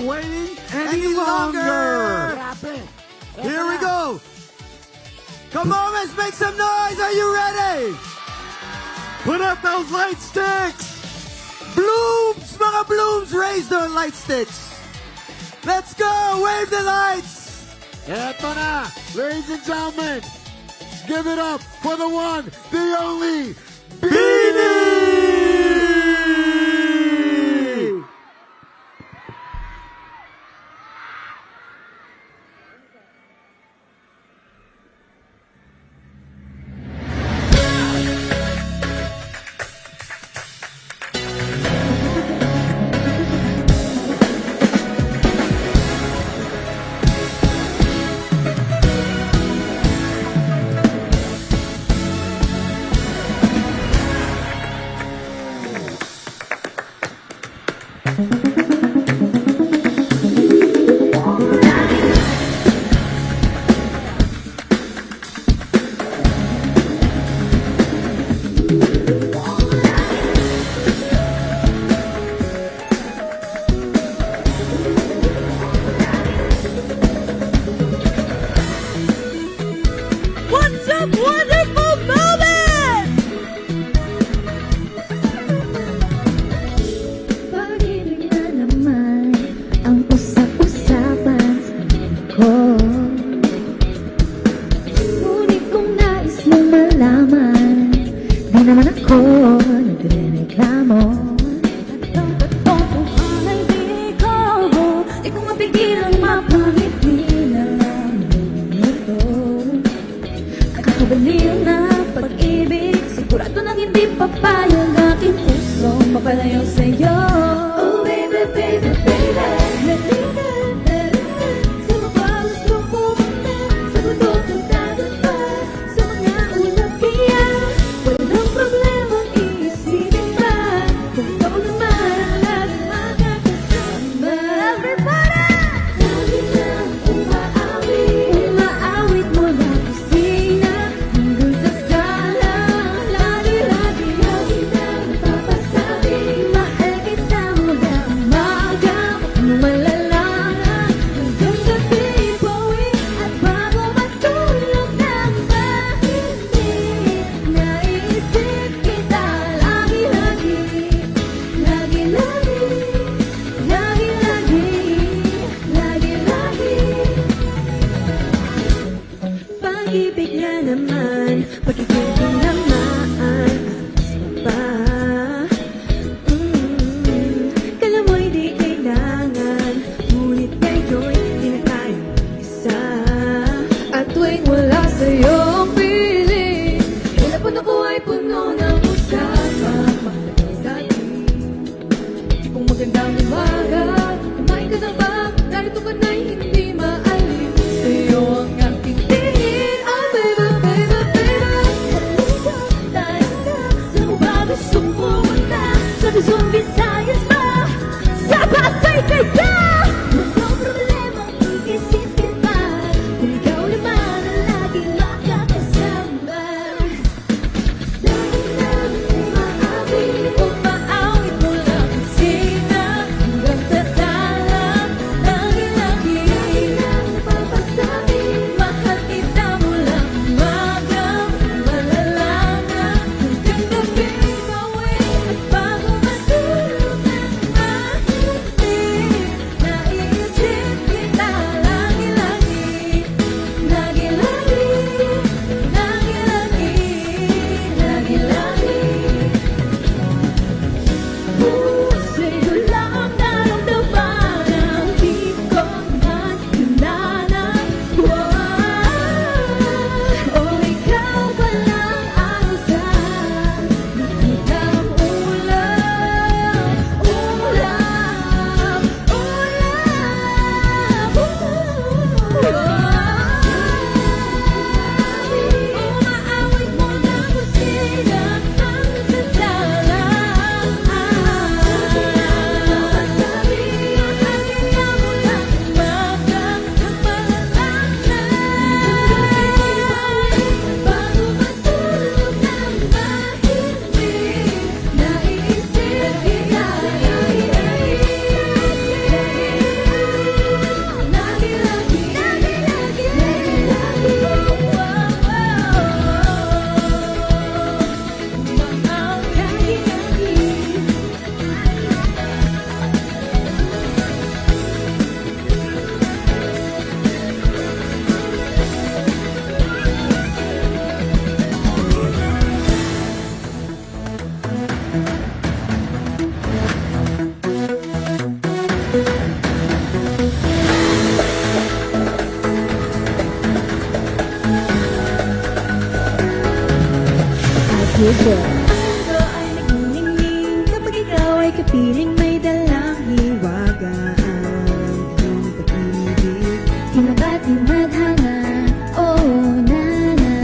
waiting any longer. Here we go. Come on, let's make some noise. Are you ready? Put up those light sticks. Blooms, mga blooms, raise the light sticks. Let's go, wave the lights. Eto na, ladies and gentlemen. Give it up for the one, the only, Beanie! Kita feel good. Ando ay nagniningning kapag ikaw ay kapiling may dalang hiwagaan. Iyong pag-ibig, kinabati madhana, oh nana.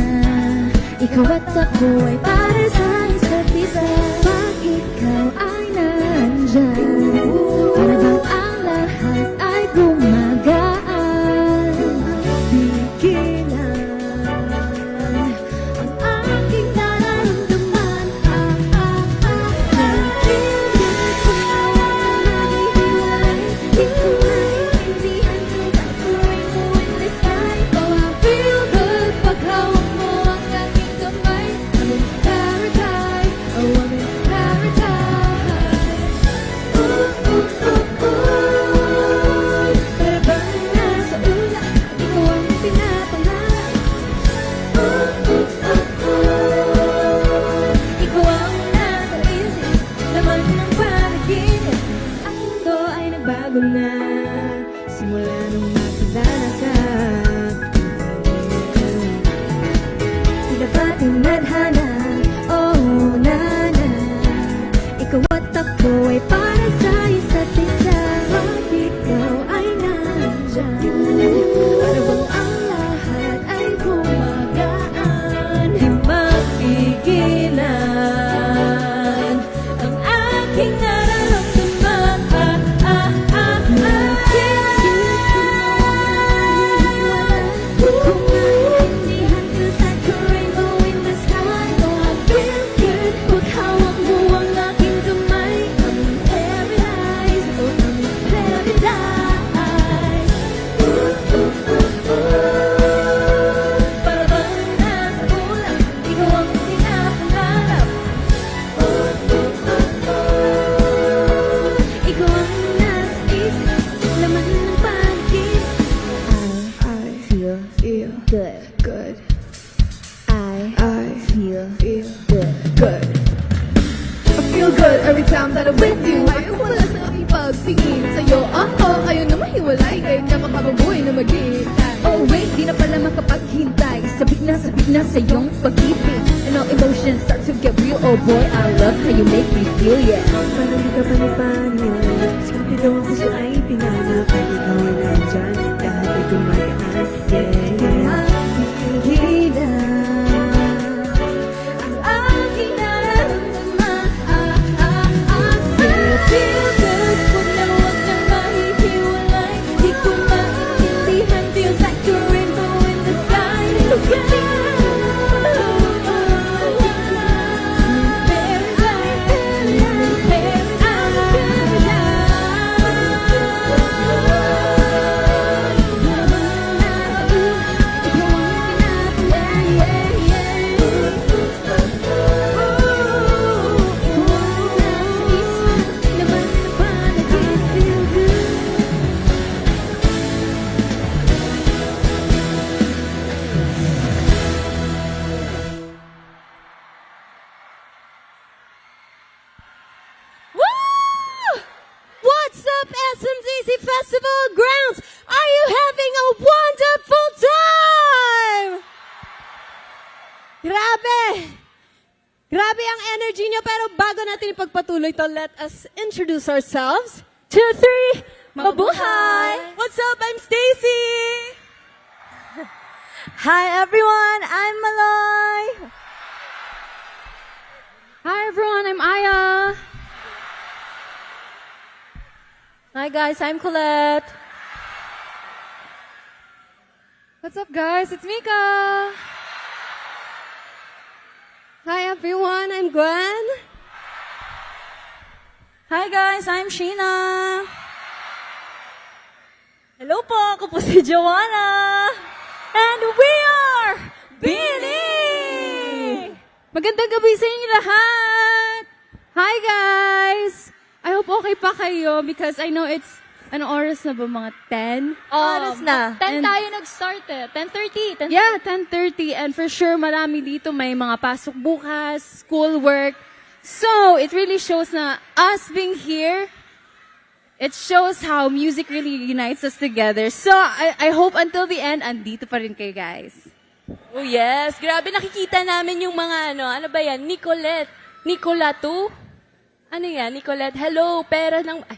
Ikaw at ako ay para sa isa't isa. Pag ikaw ay nandyan, para bang ang lahat ay gumagaan. Pigilan ang aking nararamdaman. Naiintindihan ko na nahihiwalay. Di ko maintindihan kung tapuin mo in the sky. Oh, I feel good pag hawak mo ang aking kamay. I'm in paradise, oh I'm in paradise. Ooh, ooh, ooh, ooh. Para bang nasa ulap, ikaw ang pinapangarap. Ooh, ooh, ooh, ooh. Ikaw ang nasa isip, laman ng panaginip. Ang mundo ay nagbago na, simula nung makilala ka. Pinapating nadhana, oh nana. Ikaw at ako ay para sa isa't isa. Pag ikaw ay nandyan, para bang ang lahat ay gumagaan. Di mapigilan ang aking nararamdaman. Di ko maintindihan kung saan ko rainbow in the sky. Oh, I feel good pag hawak mo ang aking kamay. I'm in paradise, oh I'm in paradise. Ooh, ooh, ooh, ooh. Para bang nasa ulap, ikaw ang pinapangarap. Ooh, ooh, ooh, ooh. Ikaw ang nasa isip, laman ng panaginip. I feel good. I feel good. I feel good every time that I'm with you. Ayaw ko lang sa aking pagtingin sa'yo. Ayaw na mahiwalay. Kahit na makababoy na maghihintay. Oh wait, di na pala makapaghintay. Sabik na sa iyong pag-ibig. And all emotions start to get real. Oh boy, I love how you make me feel, yeah. Parang di ka panipano. Sabi daw ako sa ay pinanap. Pag ikaw ay nandyan, lahat ay gumagaan. Yeah. Pigilan ang aking nararamdaman. Feel good kung na huwag nang mahihiwalay. Di ko maintindihan, feels like a rainbow in the sky. Look at me. Woo! What's up, SMZZ Festival Grounds? Are you having a wonderful time? Grabe! Grabe ang energy nyo, pero bago natin ipagpatuloy to, let us introduce ourselves. 2, 3, mabuhay! What's up? I'm Stacy! Hi everyone, I'm Maloy! Hi everyone, I'm Aya! Hi guys, I'm Colette. What's up guys? It's Mika. Hi everyone, I'm Gwen. Hi guys, I'm Sheena. Hello po, ako po si Joanna. And we are Bini! Magandang gabi sa inyo lahat. Hi guys. I hope okay pa kayo because I know it's, ano oras na ba? Mga 10? Oras na. 10 tayo nag-start eh. 10:30. Yeah, 10:30. And for sure, marami dito may mga pasok bukas, schoolwork. So, it really shows na us being here, it shows how music really unites us together. So, I hope until the end, andito pa rin kayo guys. Oh yes, grabe nakikita namin yung mga ano ba yan? Nicolatu? Ano yan, Nicolette? Hello, pera ng... Ay.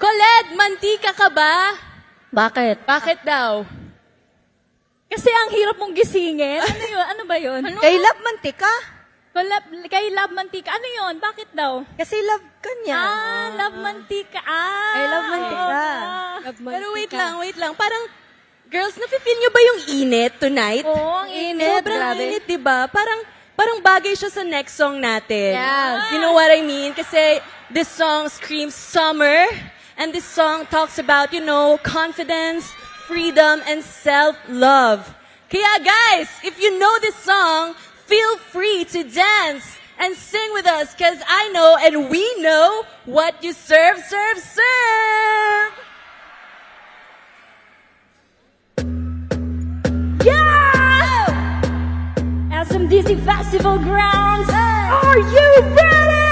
Colette, mantika ka ba? Bakit? Bakit daw? Kasi ang hirap mong gisingin. Ano yun? Ano ba yun? Kay love mantika. Kay love mantika. Ano yun? Bakit daw? Kasi love ka niya. Love mantika. Kay love mantika. Pero wait lang. Parang, girls, nafe-feel nyo ba yung init tonight? Oo, ang init. Sobrang Grabe. init, di ba? Parang bagay siya sa next song natin. Yeah. You know what I mean? Kasi this song screams summer. And this song talks about, confidence, freedom, and self-love. Kaya guys, if you know this song, feel free to dance and sing with us. Because I know and we know what you serve. SMDC Festival Grounds. Are you ready?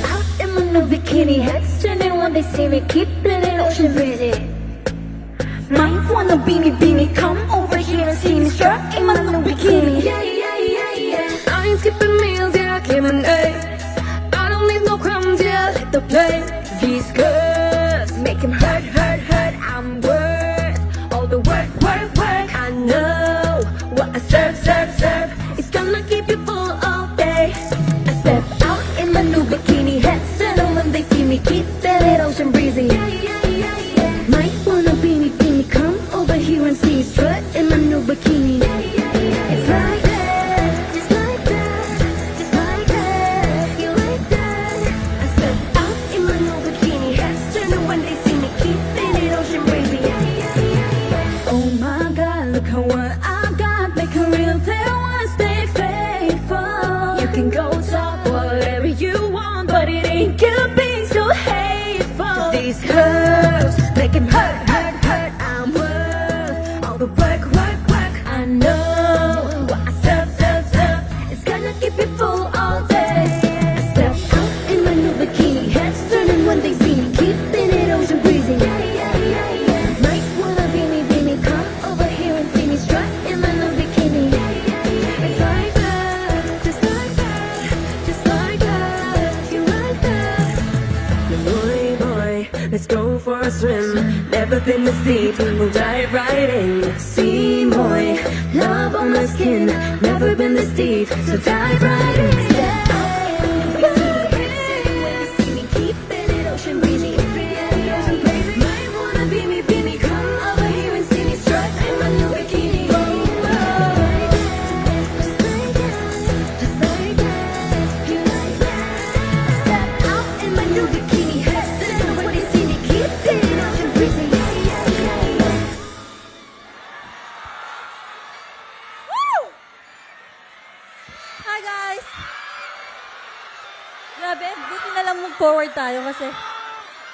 Out in my new bikini, heads turning when they see me, keeping it ocean breezy. Might wanna beanie, come over here and see me strut in my new bikini. I ain't skipping meals, yeah, I came in eggs. I don't need no crumbs, yeah, let the play. These girls make him hurt. I'm worth all the work. I know what I serve. It's gonna keep you full all day. I step out in my new bikini, heads turning when they see me, keep that ocean breezy. Might wanna beanie, come over here and see me strut in my new bikini. It's like that, just like that, you like that. I step out in my new bikini, heads turning when they see me, keeping it ocean breezy. Oh my God, look how what I got, make a real player wanna stay faithful. You can go talk whatever you want, but it ain't gonna be so hateful. 'Cause these curves make him hurt. I'm worth all the work. I know what I serve. It's gonna keep you full all day. I step out in my new bikini, heads turning when they see me, keeping it ocean breezy. Might wanna beanie, come over here and see me strut in my new bikini. It's like that, just like that, you like that. Boy, let's go for a swim. Never been this deep, we'll dive right in. See, boy, love on my skin. Never been this deep, so dive right in. Keeping it ocean breezy. Might wanna beanie, come over here and see me strut in my new bikini. Just like that, you like that. Step out in my new bikini, heads turning when they see me, keeping it ocean breezy. Hi guys! Grabe, buti na lang move-forward tayo kasi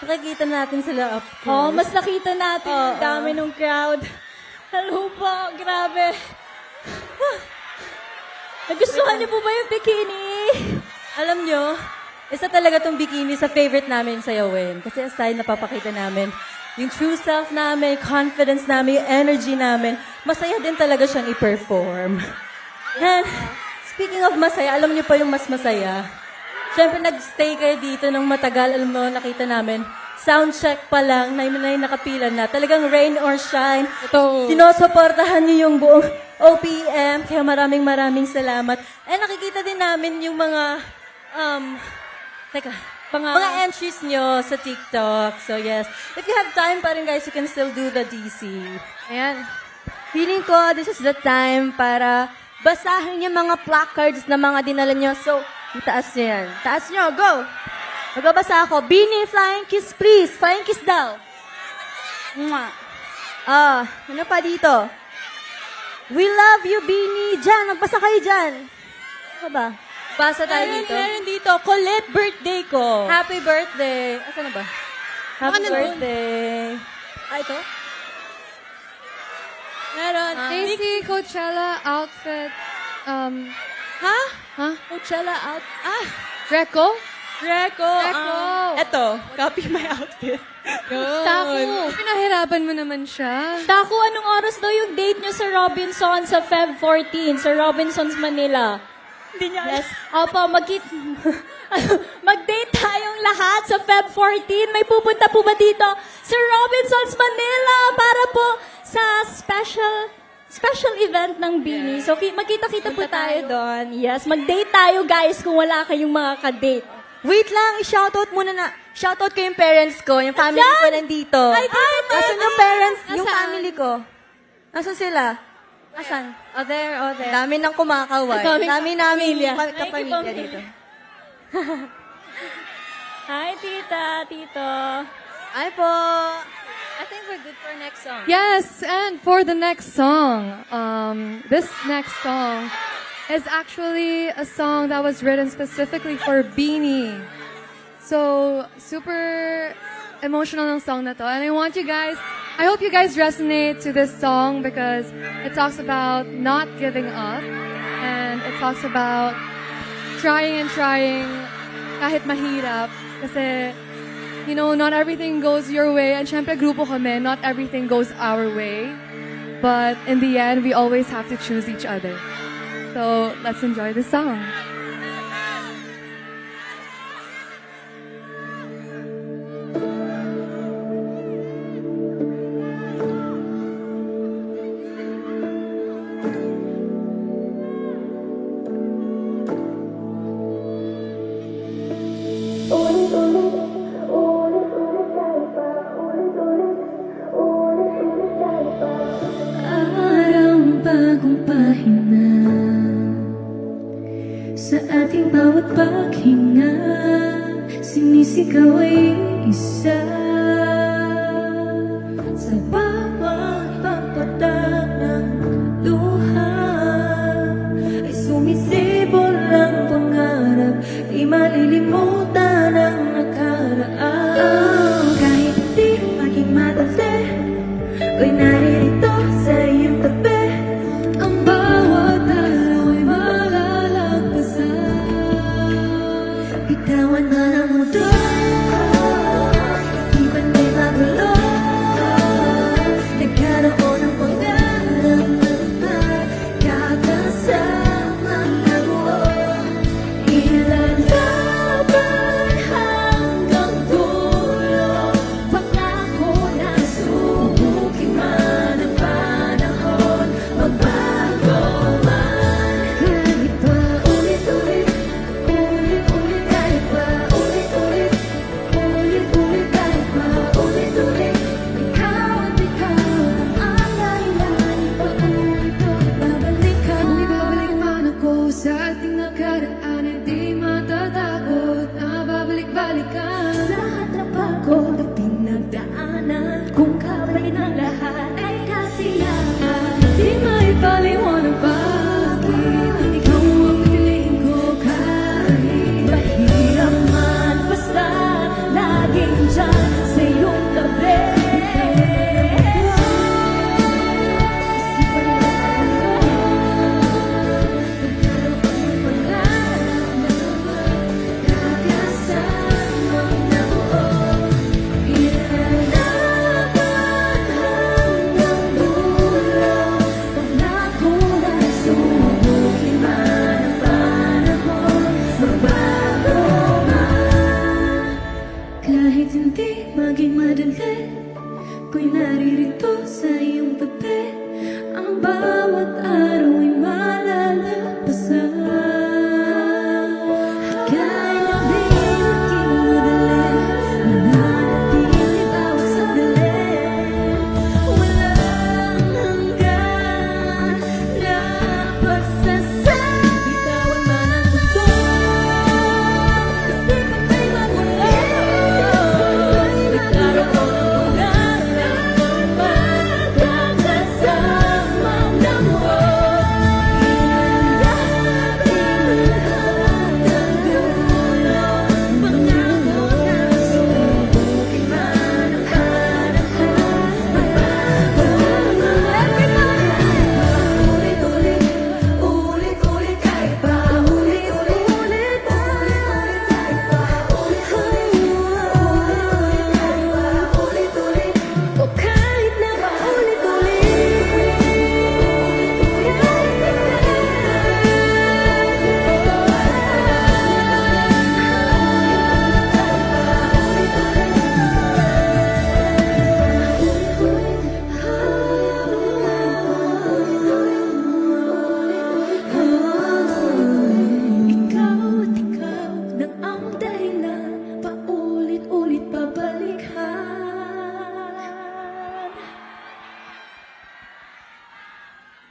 nakikita natin sila up close. Oh, mas nakita natin ang Oo. dami ng crowd. Hello po, grabe. Nagustuhan niyo po ba yung bikini? Alam nyo, isa talaga tong bikini sa favorite namin sayawin. Kasi aside napapakita namin yung true self namin, confidence namin, yung energy namin, masaya din talaga siyang i-perform. And speaking of masaya, alam niyo pa yung mas masaya. Siyempre, nag-stay kayo dito ng matagal. Alam mo, nakita namin, sound check pa lang, na nakapila na. Talagang rain or shine. Ito. Sinusuportahan niyo yung buong OPM. Kaya maraming salamat. And nakikita din namin yung mga, mga entries nyo sa TikTok. So yes, if you have time pa rin guys, you can still do the DC. Ayan. Feeling ko, this is the time para basahin yung mga placards na mga dinala nyo. So, itaas nyo yan. Taas nyo, go! Magbabasa ako. Beanie, flying kiss please. Flying kiss daw. Mwah. Ano pa dito? We love you, Beanie. Diyan, magbasa kayo dyan. Ano ba? Basa tayo dito. Meron dito, Colette birthday ko. Happy birthday. Asan na ba? Happy Ano doon? birthday. Ito? Meron. Stacy Coachella outfit. Ha? Huh? Coachella out. Greco? Greco. Greco. Eto, copy my outfit. Taco. Pinahirapan mo naman siya. Taku, anong oras daw yung date nyo sa Robinson sa Feb 14, sa Robinsons Manila? Hindi niya Yes. Opo, mag-date tayong lahat sa Feb 14. May pupunta po ba dito sa Robinsons Manila para po sa special event ng Bini. So, magkita-kita po tayo doon. Yes, mag-date tayo guys kung wala kayong mga ka-date. Wait lang, i-shoutout muna na. Shoutout ko yung parents ko, yung family ko nandito. Ay, Asan yung parents, yung Nasaan? family ko? Asan sila? Asan? Oh, there. Dami nang kumakaway. Dami namin kapamilya Nakikipamilya. dito. Hi, tita, tito. Ay po. I think we're good for next song. Yes, and for the next song, this next song is actually a song that was written specifically for Beanie. So, super emotional ng song na to. And I hope you guys resonate to this song because it talks about not giving up. And it talks about trying and trying kahit mahirap. Kasi, you know, not everything goes your way. And syempre, grupo kami, not everything goes our way. But in the end, we always have to choose each other. So, let's enjoy the song. Parang bagong pahina sa ating bawat paghinga, sinisigaw ay isa sa bawat pagpatak ng luha ay sumisibol ang pangarap, di malilimutan ang nakaraan. Kahit hindi maging madali, ko'y naririto sa iyong tabi. Ang bawat araw ay malalagpasan. Bitawan man ang mundo,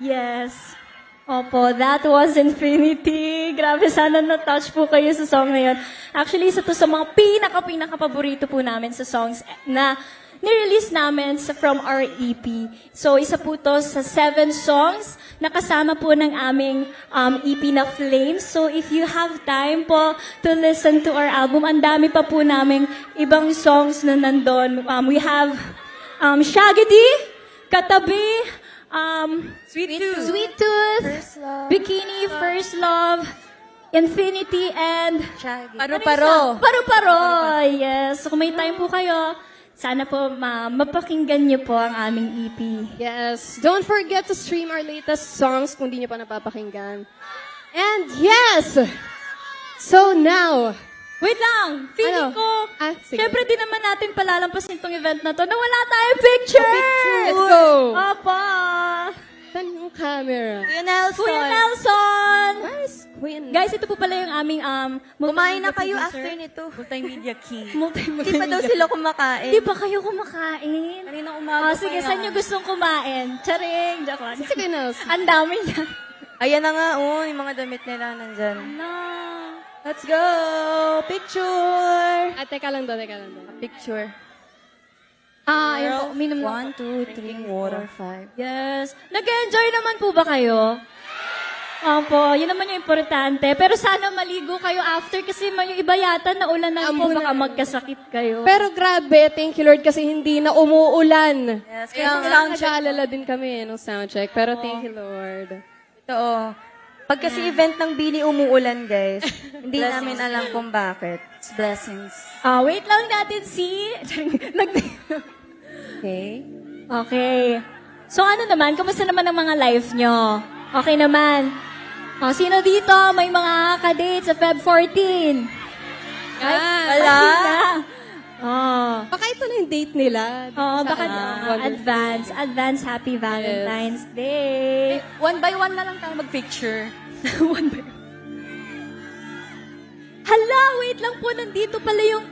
Yes. Opo, that was Infinity. Grabe, sana na-touch po kayo sa song na yun. Actually, isa to sa mga pinaka-paborito po namin sa songs na nirelease namin from our EP. So, isa po to sa 7 songs na kasama po ng aming EP na Flames. So, if you have time po to listen to our album, ang dami pa po naming ibang songs na nandun. We have Shaggy, Katabi, Sweet Tooth, Bikini, First Love, Infinity, and Paro-paro. Paro-paro. Yes. So, kung may time po kayo, sana po mapakinggan niyo po ang aming EP. Yes. Don't forget to stream our latest songs kung di nyo pa napapakinggan. And yes! So now, Wait lang! Feeling Ano? ko, Sige. syempre di naman natin palalampasin tong event na to na wala tayong picture! Let's go! Opo! Saan yung camera? Kuya Nelson. Kuya Nelson! Where's Queen? Guys, ito po pala yung aming Kumain na multimedia kayo producer. after nito. Multimedia key. Multimedia. Hindi pa daw sila kumakain. Di ba kayo kumakain? Kanina umaga Sige, pa saan yan. nyo gustong kumain? Charing! Joke lang. Sige, Nelson. Ang dami niya. Ayan na nga, yung mga damit nila nandyan. No. Let's go! Picture! Teka lang doon. Picture. Ayun po, minum 1, 2, 3, 4, 5. Yes. Nag-enjoy naman po ba kayo? Opo, yun naman yung importante. Pero sana maligo kayo after kasi yung iba yata naulan na po, baka magkasakit kayo. Pero grabe, thank you Lord kasi hindi na umuulan. Yes, Kaya kaya soundcheck. nag-aalala din kami nung soundcheck. Pero thank you Lord. Ito, pag kasi event ng Bini umuulan, guys, hindi namin alam kung bakit. It's blessings. Wait lang natin si... Okay? Okay. So ano naman, kamusta naman ang mga live nyo? Okay naman. Sino dito may mga ka-date sa Feb 14? Wala. Baka ito na yung date nila. Baka advance happy Valentine's Day. One by one na lang tayo mag-picture. Hala, wait lang po, nandito pala yung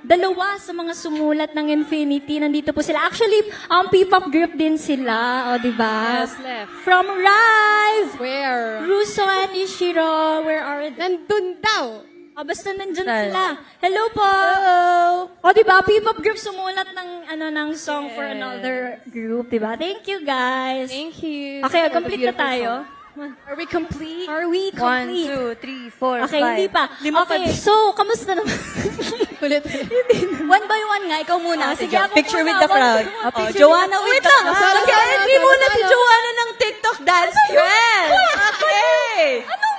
dalawa sa mga sumulat ng Infinity. Nandito po sila. Actually, P-pop group din sila. O, diba? Yes, left. From Rise! Where? Russo and Ishiro, where are they? Nandun daw. Basta nandyan sila. Hello po! Hello! O, diba? P-pop group sumulat ng song for another group, diba? Thank you, guys. Thank you. Okay, for the complete na beautiful tayo. song. Are we complete? Are we 1, complete? 2, 3, 4, 5. Okay, hindi pa. Okay, so, kamusta naman? Ulit. One by one nga, ikaw muna. Sige, Sige, ako picture muna. with the crowd. Picture Joanna, wait lang. Mag-entry muna si Joanna ng TikTok dance trend. Okay.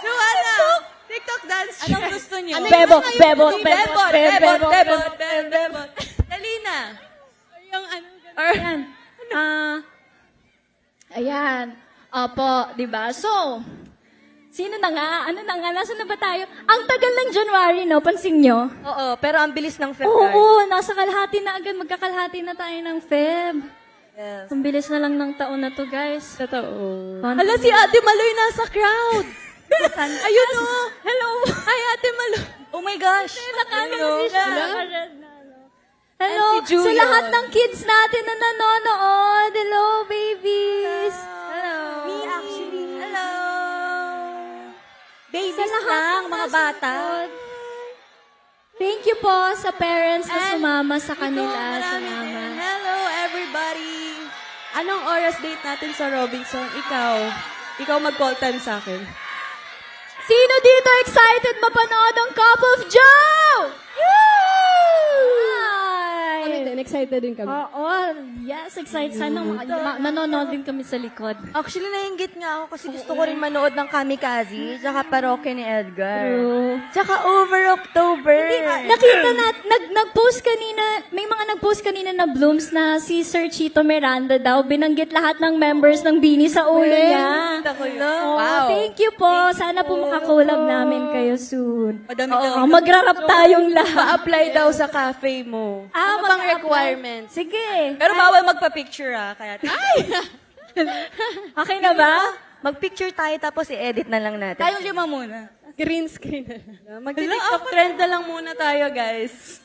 Joanna, TikTok dance trend. Anong gusto niyo? Bebot. Dali na. Yung ano. Ayan. Ayan. Opo, di ba? So, sino na nga? Ano na nga? Nasaan na ba tayo? Ang tagal ng January, no? Pansin nyo? Oo, pero ang bilis ng February. Oo, nasa kalahati na agad. Magkakalahati na tayo ng Feb. Yes. Ang bilis na lang ng taon na to, guys. Totoo. Hala, si Ate Maloy nasa crowd. Ayun o. Hello! Hi, Ate Maloy. Oh my gosh. Nakano si siya. Hello, And si Julian. sa lahat ng kids natin na nanonood. Hello, babies. Hello. Me actually. Hello. Sa Babies lahat lang, ng mga nasa bata. likod. Thank you po sa parents na sumama sa kanila. Marami din. Salamat. Hello, everybody. Anong oras date natin sa Robinson? Ikaw mag-call time sa akin. Sino dito excited mapanood ang Cup of Joe? Kami din, excited din kami. Oo, yes, excited. Sana nanonood din kami sa likod. Actually, nainggit nga ako kasi gusto ko rin manood ng Kamikaze, tsaka Parokya ni Edgar. Tsaka Over October. Nakita nag-post kanina, may mga nag-post kanina na blooms na si Sir Chito Miranda daw, binanggit lahat ng members ng Bini sa ulo niya. Ako yun. Oh, thank you po. Sana po makakulab namin kayo soon. Madami Oo, magrarap tayong lahat. Pa-apply daw sa cafe mo. Ano bang requirements? Sige. Pero bawal magpa-picture kaya... Okay na ba? Mag-picture tayo tapos i-edit na lang natin. Tayo lima muna. Green screen. Mag-TikTok trend na lang muna tayo, guys.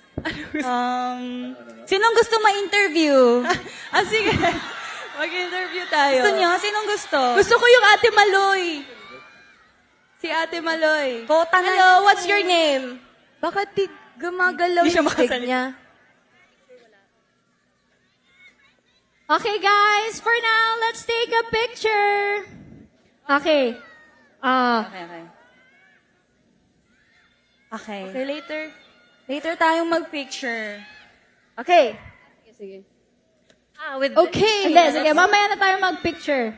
Sinong gusto ma-interview? Sige. Mag-interview tayo. Gusto niyo? Sinong gusto? Gusto ko yung Ate Maloy. Si Ate Maloy. Kota na Hello, yun. what's your name? Bakit di gumagalaw Di siya yung stick makasalita. niya? Okay, guys, for now, let's take a picture. Okay. Okay. Okay, later. Later tayong mag-picture. Okay. Sige. With Okay. Hindi, sige, mamaya na tayo mag-picture.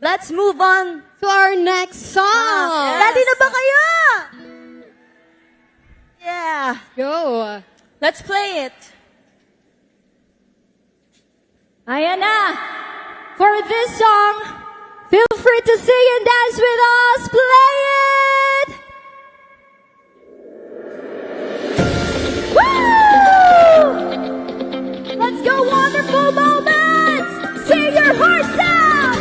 Let's move on. To our next song. Ready na ba kayo? Yeah. Go. Let's play it. Ayan na. For this song, feel free to sing and dance with us. Play it! Woo! Let's go, wonderful moments! Sing your hearts out!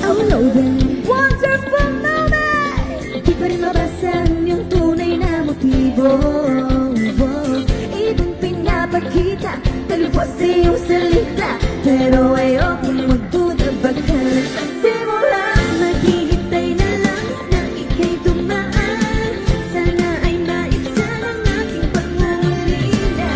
Oh no, then Wonderful moments! di pa rin mabasan yung tunay na motibo. Ibang pinapakita, talubos sa iyong salita, pero ayokong magduda baka sa simula. Maghihintay na lang na ika'y dumaan, sana ay maibsan ang aking pangangilila.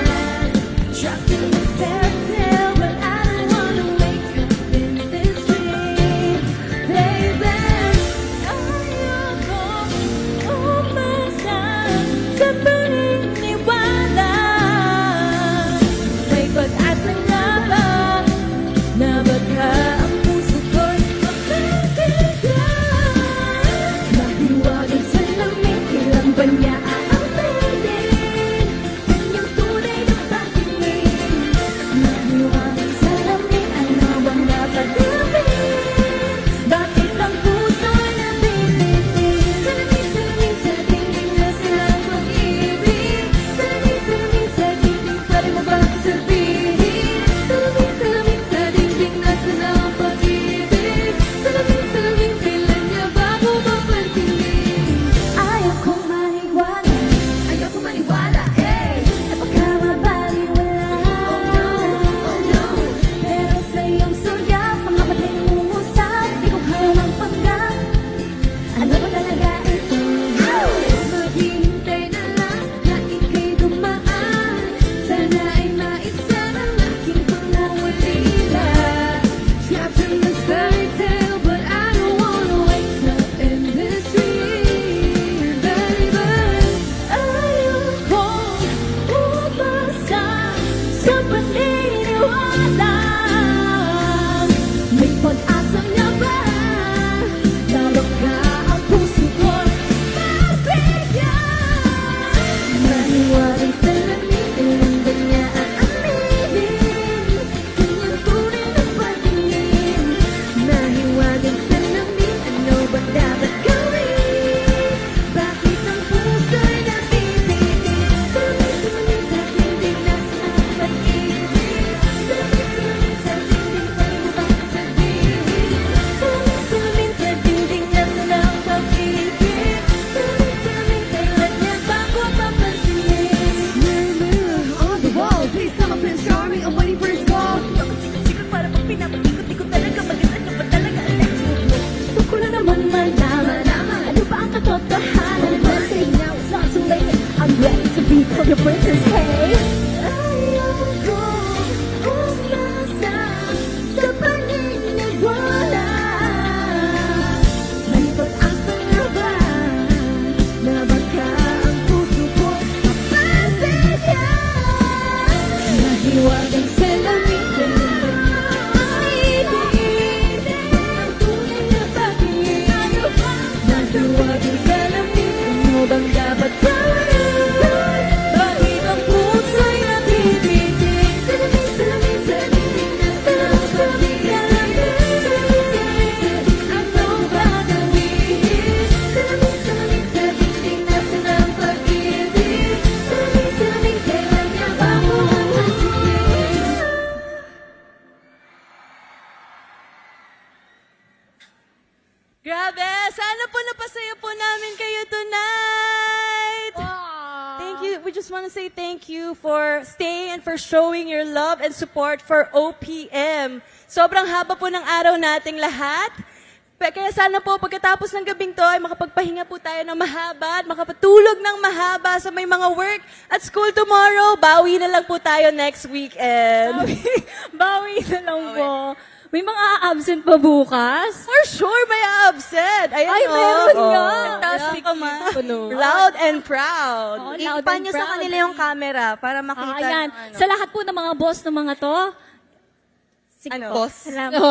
Trapped in the fairy tale, but I don't wanna wake up in this dream, baby. Ayokong umasa sa paniniwala. May pag-asa nga ba na baka ang puso ko'y mapapigyan? Mahiwagang salamin, kailan ba niya aaminin? Kanyang tunay na patingin. Mahiwagang salamin, ano bang dapat gawin? Bakit ang puso'y nabibitin? Salamin sa dingding na sa pag-ibig. Salamin sa dingding, pwede mo bang sabihin? Salamin sa dingding na sa pag-ibig. Salamin, kailan niya ba ako mapansinin? Ayaw kong maniwala, eh, na baka mabaliwala. Oh no, pero sa iyong sulyap, mga matay nangungusap, di ko hamang panggap. Ano ba talaga ito? Maghihintay na lang na ika'y dumaan, sana ay maibsan ang aking pangungulila. Trapped in this fairy tale, but I don't wanna wake up in this dream, baby. Ayokong umasa sa paniniwala. May pag-asa nga ba na baka ang puso ko'y mapigyan? Maniwalang salamin, kailan ba niya aaminin? Kanyang tunay na patingin. Nahiwagang salamin, ano ba dapat gawin? Bakit ang puso'y nabibitin? Salamin sa dingding na sa pag-ibig. Salamin sa dingding, pwede mo bang sabihin? Salamin sa dingding na sa pag-ibig. Salamin, kailan niya ba ako mapansinin? Mirror on the wall, please come up and shower me. I'm waiting for his call. Bakit para pag pinapakikot-ikot talaga, maganda ka ba talaga? Gusto ko na naman malaman ano ba ang katotohanan? But say now it's not too late. I'm ready to be for your princess, hey. Ayoko umasa sa paniniwala. May pag-asa nga ba na baka ang puso ko mapapigyan? Mahiwagang salamin, kailan ba niya aaminin? Ang tunay na patingin. Mahiwagang salamin, ano bang dapat gawin? Bakit ang puso'y nabibitin? Salamin sa dingding na sa pag-ibig. Salamin sa dingding, ano ba sabihin? Salamin sa dingding na sa pag-ibig. Salamin, kailan niya ba ako mapansinin? Grabe! Sana po napasaya po namin kayo tonight! Thank you. we just want to say thank you for staying and for showing your love and support for OPM. Sobrang haba po ng araw nating lahat. Kaya sana po pagkatapos ng gabing to ay makapagpahinga po tayo ng mahaba at makapatulog ng mahaba sa may mga work at school tomorrow. Bawi na lang po tayo next weekend. Bawi na lang po. May mga absent pa bukas? For sure, may absent. Ayan, Ay, oh. meron nga. Fantastic. Ano? Loud and proud. Oh, loud Ipan and nyo sa proud. kanila yung camera para makita. Ayan. ng ano. Sa lahat po ng mga boss ng mga to, Boss? salamat po.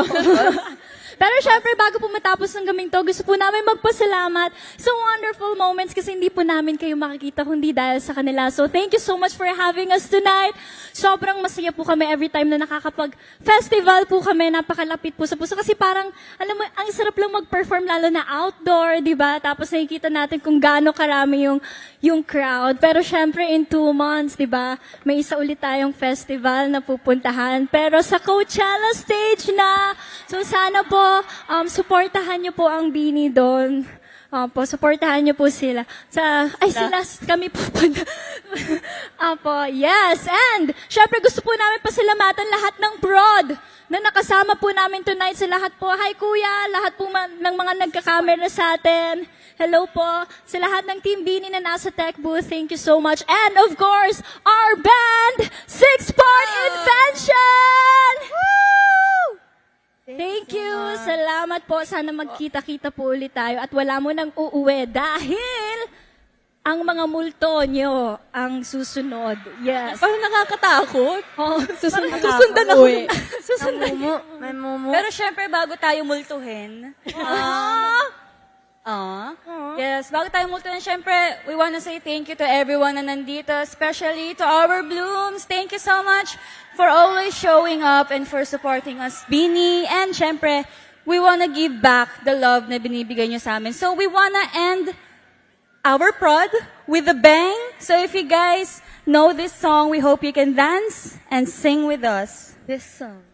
Pero syempre, bago po matapos ng gaming to, gusto po namin magpasalamat sa wonderful moments kasi hindi po namin kayo makikita kundi dahil sa kanila. So thank you so much for having us tonight. Sobrang masaya po kami every time na nakakapag-festival po kami. Napakalapit po sa puso. Kasi parang, alam mo, ang sarap lang mag-perform lalo na outdoor, di ba? Tapos nakikita natin kung gaano karami yung crowd. Pero syempre, in 2 months, di ba, may isa ulit tayong festival na pupuntahan. Pero sa Coachella stage na. So sana po, supportahan niyo po ang Bini doon. Supportahan niyo po sila. Kami po. Yes. And, syempre gusto po namin pasalamatan lahat ng prod na nakasama po namin tonight sa lahat po. Hi Kuya, lahat po ng mga nagka-camera sa atin. Hello po. Sa lahat ng Team Bini na nasa tech booth, thank you so much. And of course, our band, Six Part Invention! Woo! Thank you. Salamat po. Sana magkita-kita po ulit tayo at wala mo nang uuwi dahil ang mga multo nyo ang susunod. Yes. Parang nakakatakot. Susunod Susundan ako. May mumu. Pero syempre, bago tayo multuhin, yes, bago tayo multuhin, syempre, we wanna say thank you to everyone na nandito, especially to our Blooms. Thank you so much for always showing up and for supporting us, Bini. And syempre, we wanna give back the love na binibigay nyo sa amin. So we wanna end our prod with a bang. So if you guys know this song, we hope you can dance and sing with us. This song.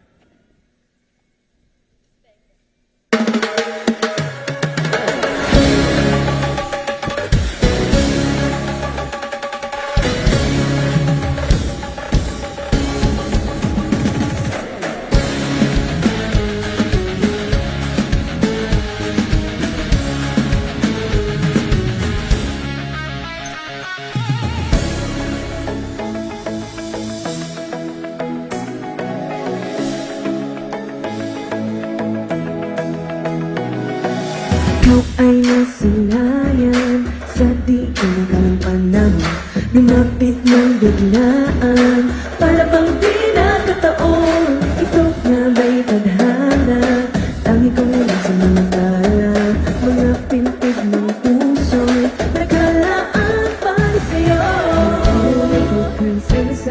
Ikaw ay nasanayan sa di inakang panahon. Lumapit ng biglaan para bang di nakataon. Ito nga ba'y tadhana? Tangi kong nasamantala. Mga pintig ng puso'y nagkalaan para sa'yo. Beautiful princess,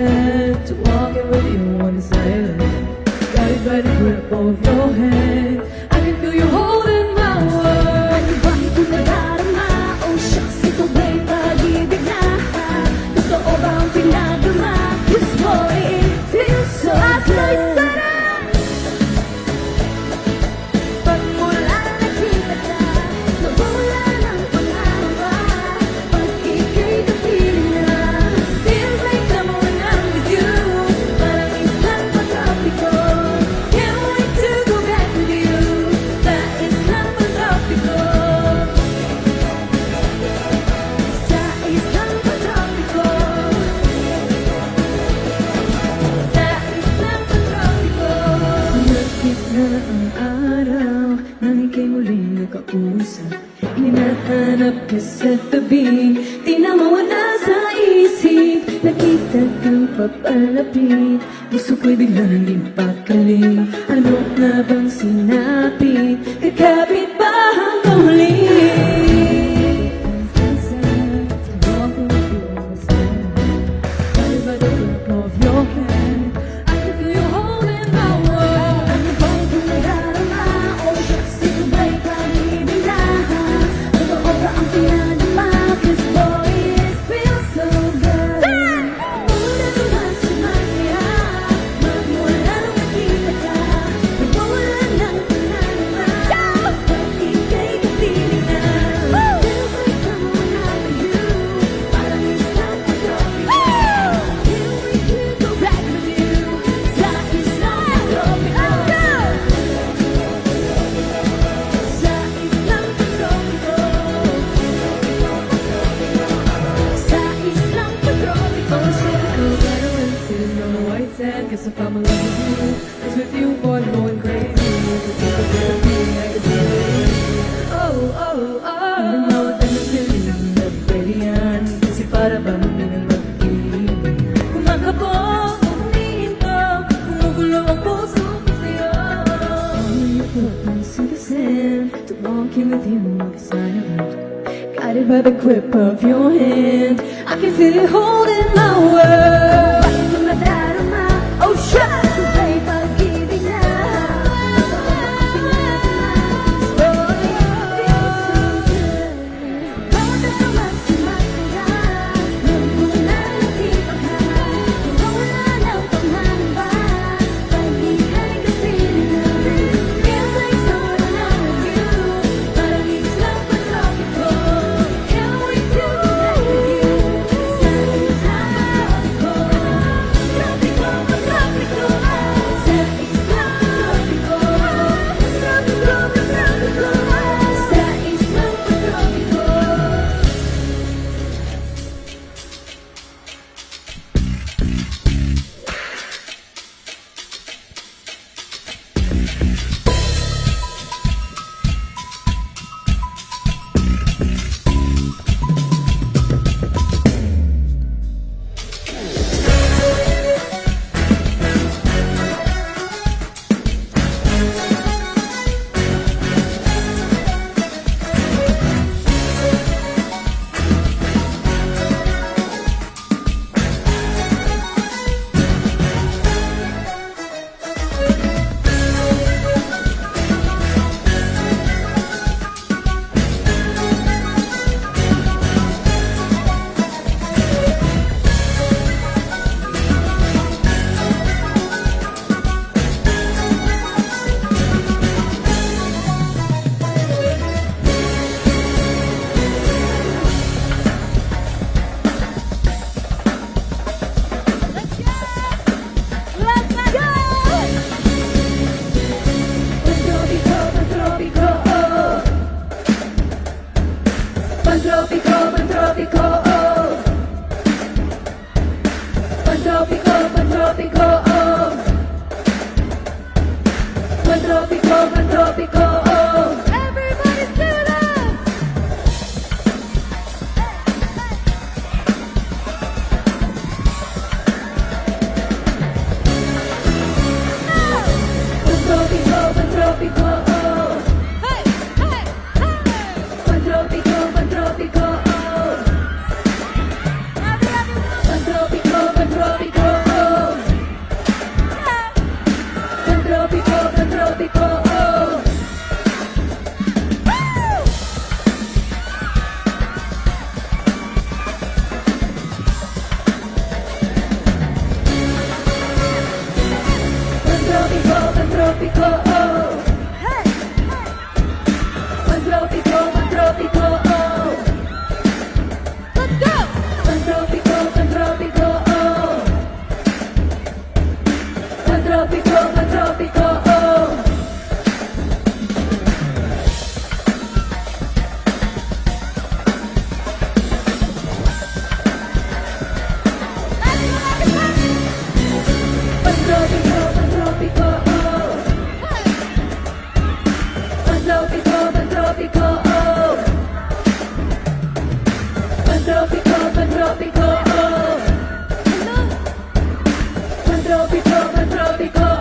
to walking with you on the silent. Got it by the grip of your hand. I can feel you holding my world. Bakit ko nadarama? Oh shucks, ito ba'y pag-ibig na? Totoo ba ang pinagama? This boy, it feels so good. Pagmula nakita ka, nawala ng pangamba. Pag ika'y kapiling na, feels like someone I'm with you. Parang isang pag-tropiko. Can't wait to go back with you. Sa isang pag-tropiko. Sa isang pag-tropiko. Sa isang pag-tropiko. Sumagkit na ang araw nang ika'y muling nakausap. Hinahanap ka sa tabi, di na mawala sa isip. Nakita kang papalapit, gusto ko'y biglang ipakaling. Ano nga bang sinapit, kakapit ba hanggang huli? Magmula nang makita ka, magmula ng pangarap. if I'm in love with you. 'Cause with you, boy, I'm going crazy. With you, there's everything I could do. Oh, oh, oh. Hindi mo tanong na pwede yan. Kasi para bang hindi na mag-ibig. Kumakabog, humihinto, kumugulo ang puso ko sa'yo. Only your footprints to the sand, to walk in with you, mag-silent. Guided by the grip of your hand, I can feel it holding my world. Bakit mo nadarama? Oh, shit! Sabay pag-ibig na. Tropico.